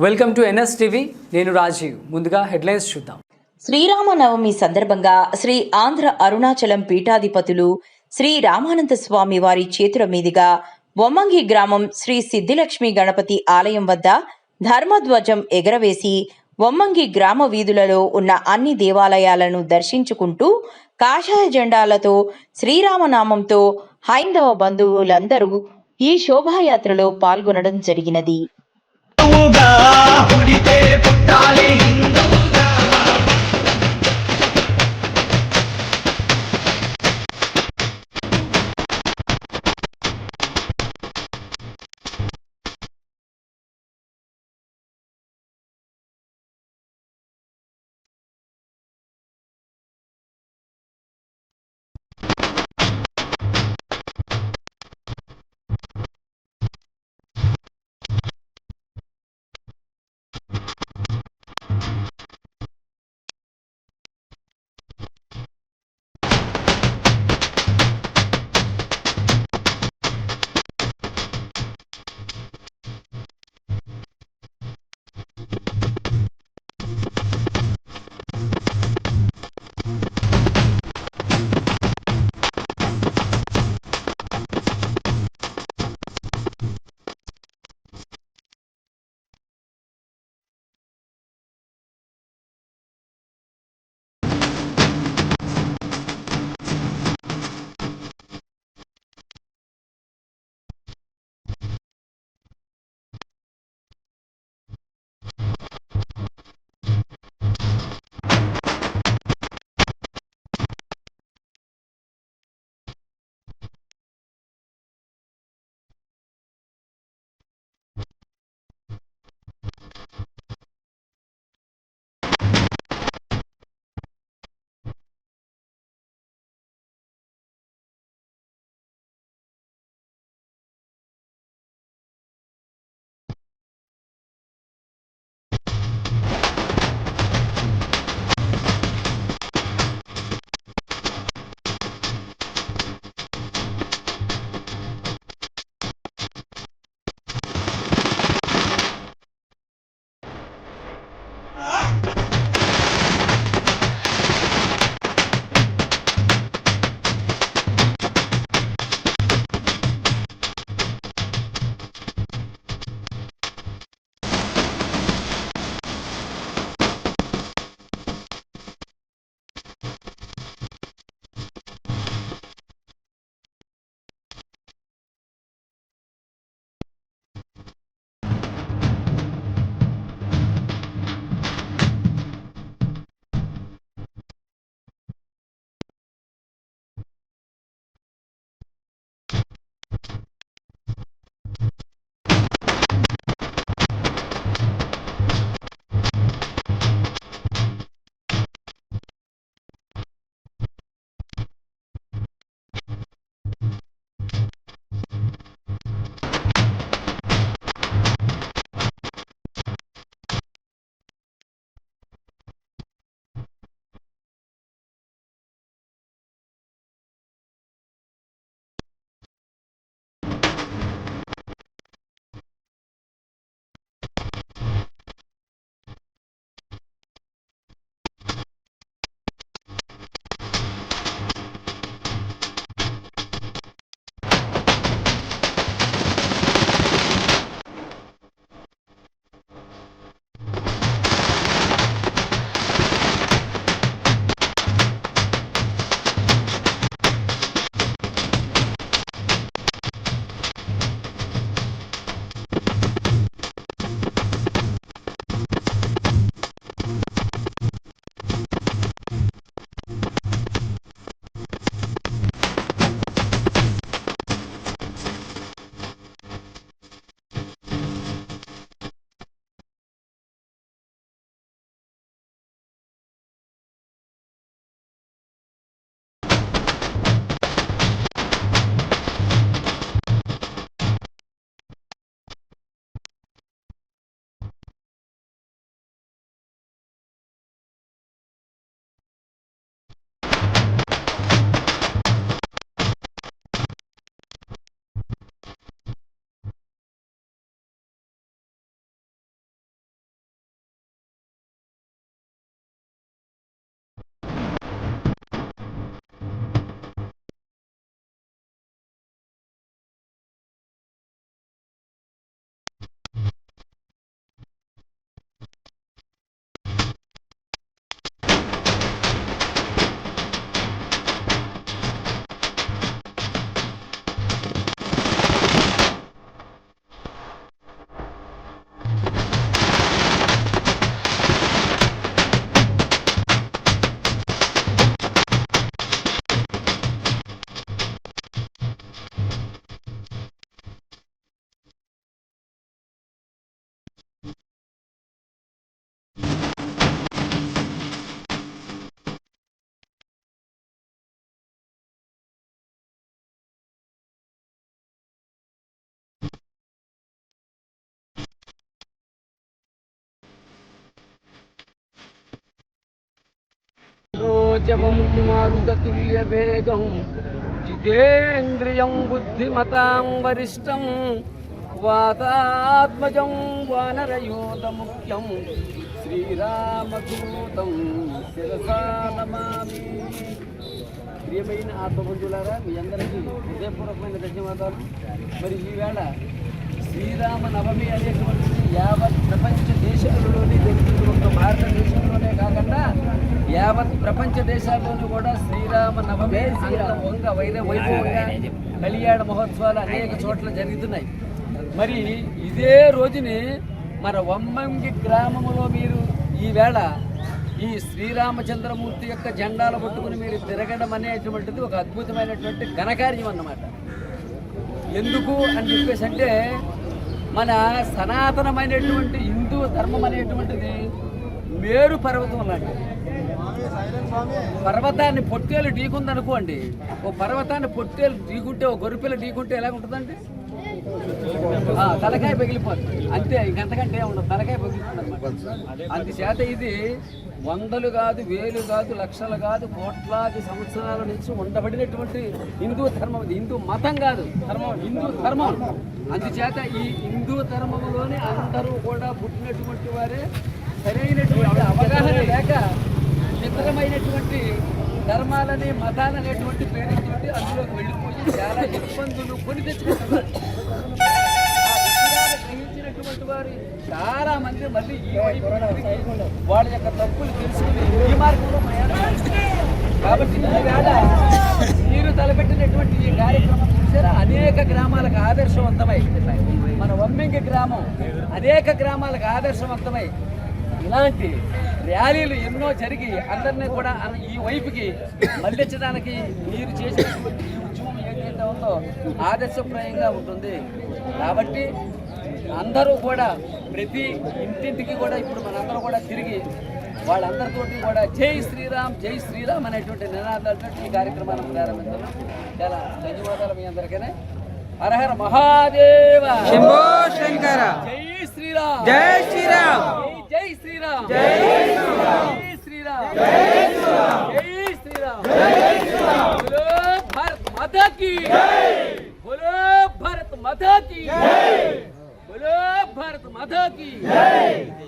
Welcome to NS TV. నేను రాజీవ్. ముందుగా headlines చూద్దాం. శ్రీరామనవమి సందర్భంగా శ్రీ ఆంధ్ర అరుణాచలం పీఠాధిపతులు శ్రీ రామానంద స్వామి వారి చేతుల మీదుగా వొమ్మంగి గ్రామం శ్రీ సిద్ధిలక్ష్మి గణపతి ఆలయం వద్ద ధర్మధ్వజం ఎగరవేసి వొమ్మంగి గ్రామ వీధులలో ఉన్న అన్ని దేవాలయాలను దర్శించుకుంటూ కాషాయ జెండాలతో శ్రీరామనామంతో హైందవ బంధువులందరూ ఈ శోభాయాత్రలో పాల్గొనడం జరిగినది. కేశవం మారుతతుల్య వేగం జితేంద్రియం బుద్ధిమతాం వరిష్టం వాతాత్మజం వానరయోధ ముఖ్యం శ్రీరామదూతం శిరసా నమామి. ప్రియమైన ఆత్మబంధువులారా, మీ అందరికీ హృదయపూర్వకమైన ధన్యవాదాలు. మరి ఈవేళ శ్రీరామ నవమి అనేటువంటిది యావత్ ప్రపంచ దేశాలలోనే జరుగుతుంది. ఒక భారతదేశంలోనే కాకుండా యావత్ ప్రపంచ దేశాల్లోనూ కూడా శ్రీరామ నవమి అంగ వైభవంగా కళ్యాణ మహోత్సవాలు అనేక చోట్ల జరుగుతున్నాయి. మరి ఇదే రోజుని మన వమ్మంగి గ్రామంలో మీరు ఈవేళ ఈ శ్రీరామచంద్రమూర్తి యొక్క జెండాలు పట్టుకుని మీరు తిరగడం అనేటువంటిది ఒక అద్భుతమైనటువంటి ఘనకార్యం అన్నమాట. ఎందుకు అని చెప్పేసి అంటే మన సనాతనమైనటువంటి హిందూ ధర్మం అనేటువంటిది మేరు పర్వతం లాంటిది. పర్వతాన్ని పొట్టేలు ఢీకుందనుకోండి, ఓ పర్వతాన్ని పొట్టేలు ఢీకుంటే, ఓ గొర్రెపిల్ల ఢీకుంటే ఎలా ఉంటుందండి? తలకాయ పగిలిపోతుంది అంతే, ఇంకంతకంటే ఉండదు, తలకాయ పగిలిపోతుంది అనమాట. అందుచేత ఇది వందలు కాదు, వేలు కాదు, లక్షలు కాదు, కోట్లాది సంవత్సరాల నుంచి ఉండబడినటువంటి హిందూ ధర్మం. ఇది హిందూ మతం కాదు, హిందూ ధర్మం. అందుచేత ఈ హిందూ ధర్మంలోనే అందరూ కూడా పుట్టినటువంటి వారే సరైనటువంటి అవగాహన లేక ఇతరమైనటువంటి ధర్మాలని మతాలనేటువంటి పేరుతోటి అందులోకి వెళ్ళిపోయి చాలా ఇబ్బందులు కొని తెచ్చుకుంటున్నారు. గ్రహించినటువంటి వారు చాలా మంది మళ్ళీ ఈ వైపు వాళ్ళ యొక్క తప్పులు తెలుసుకుని ఈ మార్గంలో కాబట్టి ఈవేళ మీరు తలపెట్టినటువంటి ఈ కార్యక్రమం చూసారా, అనేక గ్రామాలకు ఆదర్శవంతమై, మన వమ్మింగి గ్రామం అనేక గ్రామాలకు ఆదర్శవంతమై ఇలాంటి ర్యాలీలు ఎన్నో జరిగి అందరినీ కూడా ఈ వైపుకి మళ్ళించడానికి మీరు చేసినటువంటి ఈ ఉద్యమం ఏదైతే ఉందో ఆదర్శప్రాయంగా ఉంటుంది. కాబట్టి అందరూ కూడా ప్రతి ఇంటింటికి కూడా ఇప్పుడు మనందరూ కూడా తిరిగి వాళ్ళందరితోటి కూడా జై శ్రీరామ్ అనేటువంటి నినాదాలతో ఈ కార్యక్రమాన్ని ప్రారంభించారు. చాలా ధన్యవాదాలు మీ అందరికీ. హరహర మహాదేవ, శంభో శంకర, జై శ్రీరామ్, జై శ్రీరామ్, జై శ్రీరామ్, జై శ్రీరామ్, జై శ్రీరామ్, జై శ్రీరామ్, జై శ్రీరామ్, జై శ్రీరామ్. బోలో భారత్ మాతా కీ జై, బోలో భారత్ మాతా కీ జై, బోలో భారత్ మాతా కీ జై.